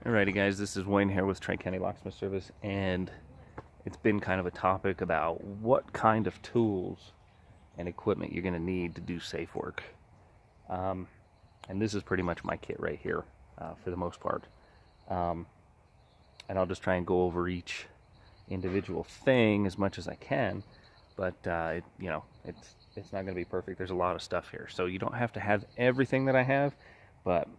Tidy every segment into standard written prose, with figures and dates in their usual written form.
Alrighty guys, this is Wayne here with Tri-County Locksmith Service, and it's been kind of a topic about what kind of tools and equipment you're going to need to do safe work. And this is pretty much my kit right here for the most part. And I'll just try and go over each individual thing as much as I can, but it's not going to be perfect. There's a lot of stuff here, so you don't have to have everything that I have, but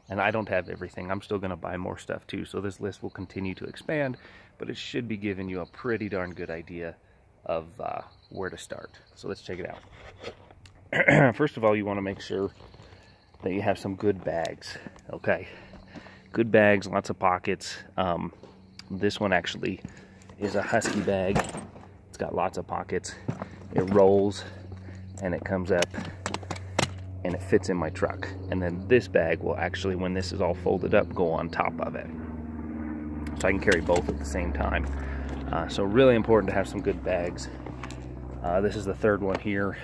and I don't have everything. I'm still going to buy more stuff too, so this list will continue to expand, but it should be giving you a pretty darn good idea of where to start. So let's check it out. First of all, you want to make sure that you have some good bags. Okay, good bags, lots of pockets. This one actually is a Husky bag. It's got lots of pockets. It rolls and it comes up and it fits in my truck. And then this bag will actually, when this is all folded up, go on top of it. So I can carry both at the same time. So really important to have some good bags. This is the third one here.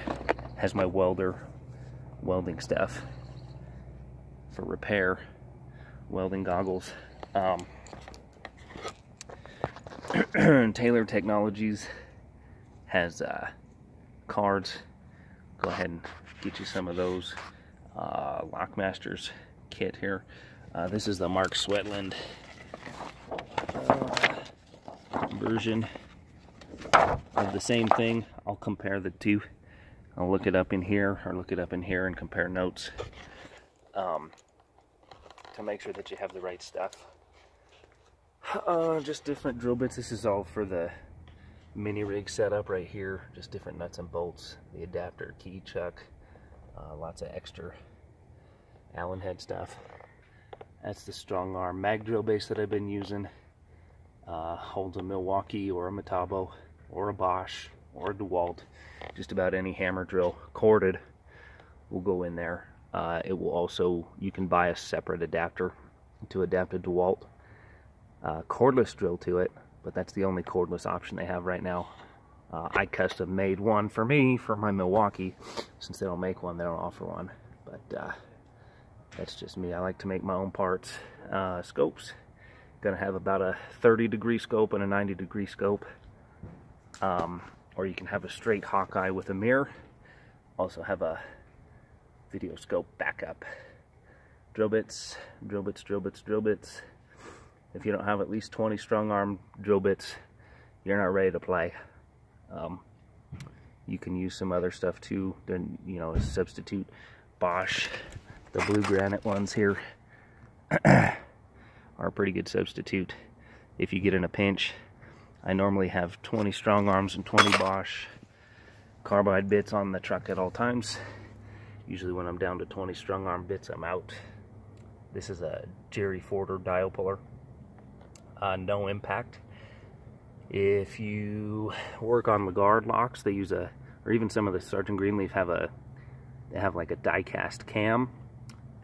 Has my welding stuff for repair, welding goggles. Taylor Technologies has cards. Go ahead and get you some of those. Lockmaster's kit here. This is the Mark Sweatland version of the same thing. I'll compare the two. I'll look it up in here or look it up in here and compare notes to make sure that you have the right stuff. Just different drill bits. This is all for the mini rig setup right here. Just different nuts and bolts, the adapter, key chuck, lots of extra Allen head stuff. That's the strong arm mag drill base that I've been using. Holds a Milwaukee or a Metabo or a Bosch or a DeWalt. Just about any hammer drill corded will go in there. It will also, you can buy a separate adapter to adapt a DeWalt cordless drill to it, but that's the only cordless option they have right now. I custom made one for me for my Milwaukee. Since they don't make one, they don't offer one, but that's just me. I like to make my own parts. Scopes, gonna have about a 30-degree scope and a 90-degree scope, or you can have a straight Hawkeye with a mirror. Also have a video scope backup. Drill bits, drill bits, drill bits, drill bits. If you don't have at least 20 strong arm drill bits, you're not ready to play. You can use some other stuff too, then substitute. Bosch, the blue granite ones here are a pretty good substitute if you get in a pinch. I normally have 20 strong arms and 20 Bosch carbide bits on the truck at all times. Usually when I'm down to 20 strong arm bits, I'm out. This is a Jerry Forder dial puller. No impact. If you work on the guard locks, they use or even some of the Sergeant Greenleaf they have like a die cast cam,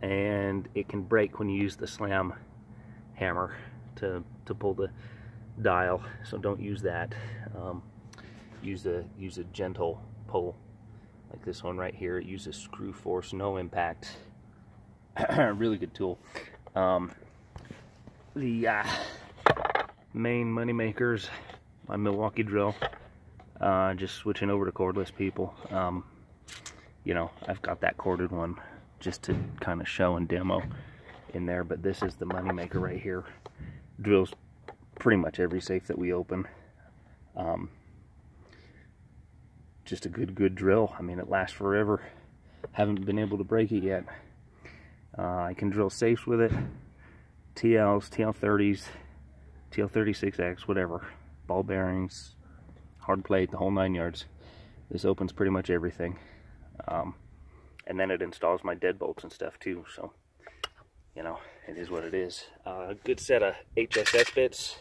and it can break when you use the slam hammer to pull the dial. So don't use that. Use a gentle pull like this one right here. It uses screw force, no impact. Really good tool. The main money makers, my Milwaukee drill, just switching over to cordless, people. I've got that corded one just to kind of show and demo in there, but this is the money maker right here. Drills pretty much every safe that we open. Just a good drill. I mean, it lasts forever. Haven't been able to break it yet. I can drill safes with it, TLs, TL30s, TL36X, whatever, ball bearings, hard plate, the whole 9 yards. This opens pretty much everything. And then it installs my deadbolts and stuff too, so it is what it is. A good set of HSS bits,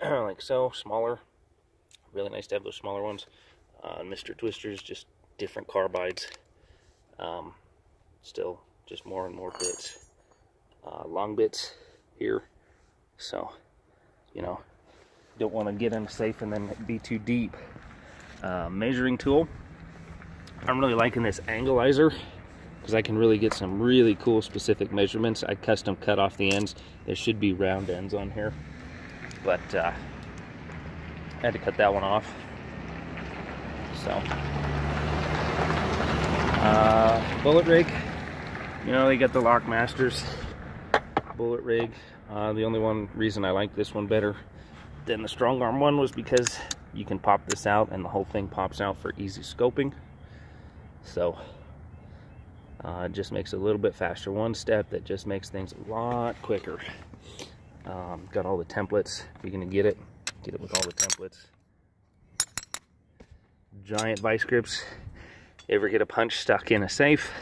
like so, smaller. Really nice to have those smaller ones. Mr. Twisters, just different carbides. Still just more and more bits. Long bits here, so don't want to get in a safe and then be too deep. Measuring tool. I'm really liking this angleizer. because I can really get some really cool specific measurements. I custom cut off the ends. There should be round ends on here, but I had to cut that one off. So bullet rig, you know, they got the Lockmasters bullet rig. The only reason I like this one better than the strong arm one was because you can pop this out and the whole thing pops out for easy scoping. So it just makes it a little bit faster. One step that just makes things a lot quicker. Got all the templates. If you're gonna get it with all the templates. Giant vice grips. Ever get a punch stuck in a safe,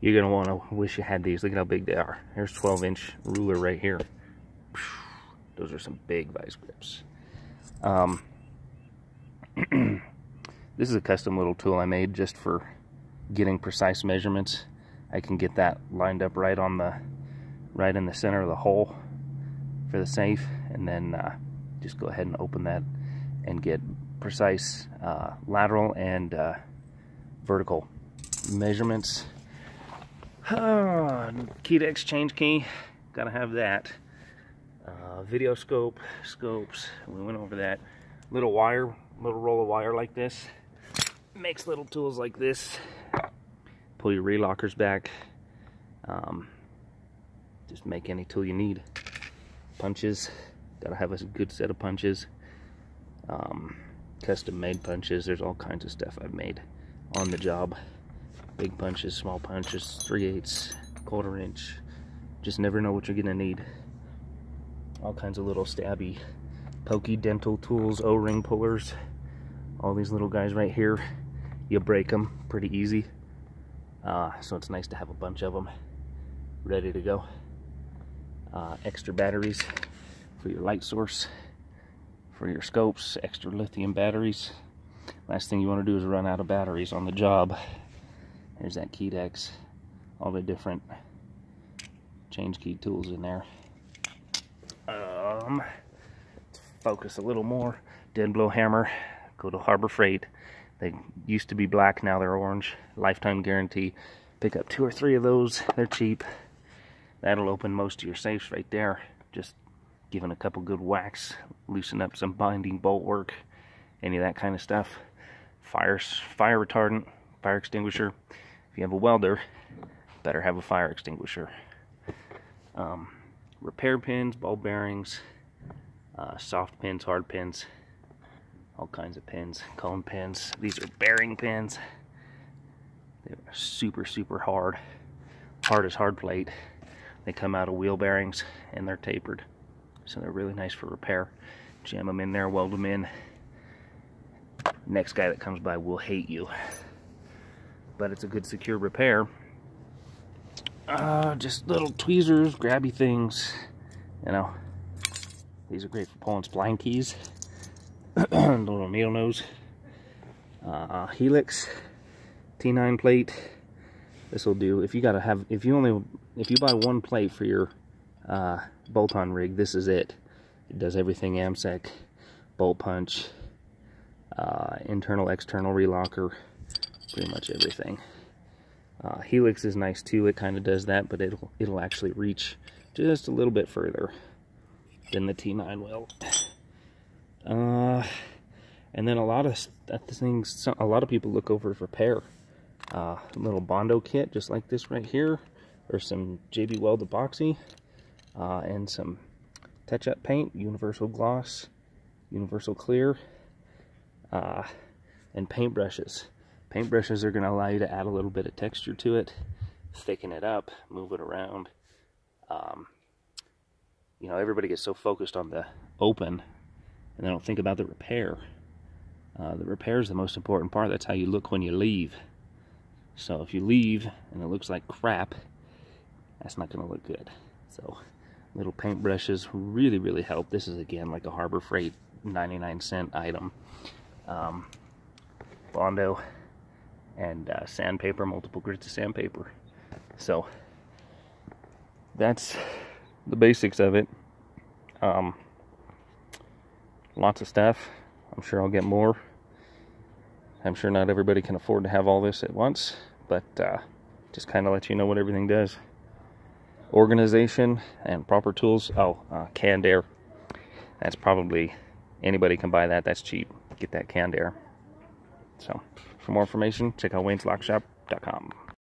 you're gonna want to wish you had these. Look at how big they are. There's 12-inch ruler right here. Those are some big vice grips. This is a custom little tool I made just for getting precise measurements. I can get that lined up right in the center of the hole for the safe, and then just go ahead and open that and get precise lateral and vertical measurements. Key to exchange key, gotta have that. Video scope, scopes, we went over that. Little wire, little roll of wire like this. Makes little tools like this. Pull your relockers back. Just make any tool you need. Punches, gotta have a good set of punches. Custom made punches, there's all kinds of stuff I've made on the job. Big punches, small punches, 3/8, 1/4 inch. Just never know what you're gonna need. All kinds of little stabby, pokey dental tools, O-ring pullers. All these little guys right here, you break them pretty easy. So it's nice to have a bunch of them ready to go. Extra batteries for your light source, for your scopes, extra lithium batteries. Last thing you want to do is run out of batteries on the job. There's that key dex, all the different change key tools in there. Focus a little more. Dead blow hammer, go to Harbor Freight. They used to be black, now they're orange. Lifetime guarantee. Pick up 2 or 3 of those, they're cheap. That'll open most of your safes right there. Just giving a couple good whacks, loosen up some binding bolt work, any of that kind of stuff. Fire retardant, fire extinguisher. If you have a welder, better have a fire extinguisher. Repair pins, ball bearings, soft pins, hard pins, all kinds of pins, cone pins. These are bearing pins. They're super, super hard. Hard as hard plate. They come out of wheel bearings and they're tapered. So they're really nice for repair. Jam them in there, weld them in. Next guy that comes by will hate you. But it's a good secure repair. Just little tweezers, grabby things. You know, these are great for pulling spline keys. Little needle nose. Helix, T9 plate. This will do. If you buy one plate for your bolt-on rig, this is it. It does everything AMSEC, bolt punch, internal, external relocker, pretty much everything. Helix is nice too. It kind of does that, but it'll actually reach just a little bit further than the T9 will. And then a lot of things, a lot of people look over for repair. A little Bondo kit, just like this right here, or some JB Weld epoxy, and some touch-up paint, universal gloss, universal clear, and paint brushes. Paint brushes are going to allow you to add a little bit of texture to it, thicken it up, move it around. You know, everybody gets so focused on the open, and they don't think about the repair. The repair is the most important part. That's how you look when you leave. So if you leave and it looks like crap, that's not going to look good. So little paint brushes really, really help. This is, again, like a Harbor Freight 99-cent item. Bondo and sandpaper, multiple grits of sandpaper. So that's the basics of it. Lots of stuff. I'm sure I'll get more. I'm sure not everybody can afford to have all this at once, but just kind of let you know what everything does. Organization and proper tools. Oh, canned air. That's probably, anybody can buy that. That's cheap. Get that canned air. So, for more information, check out wayneslockshop.com.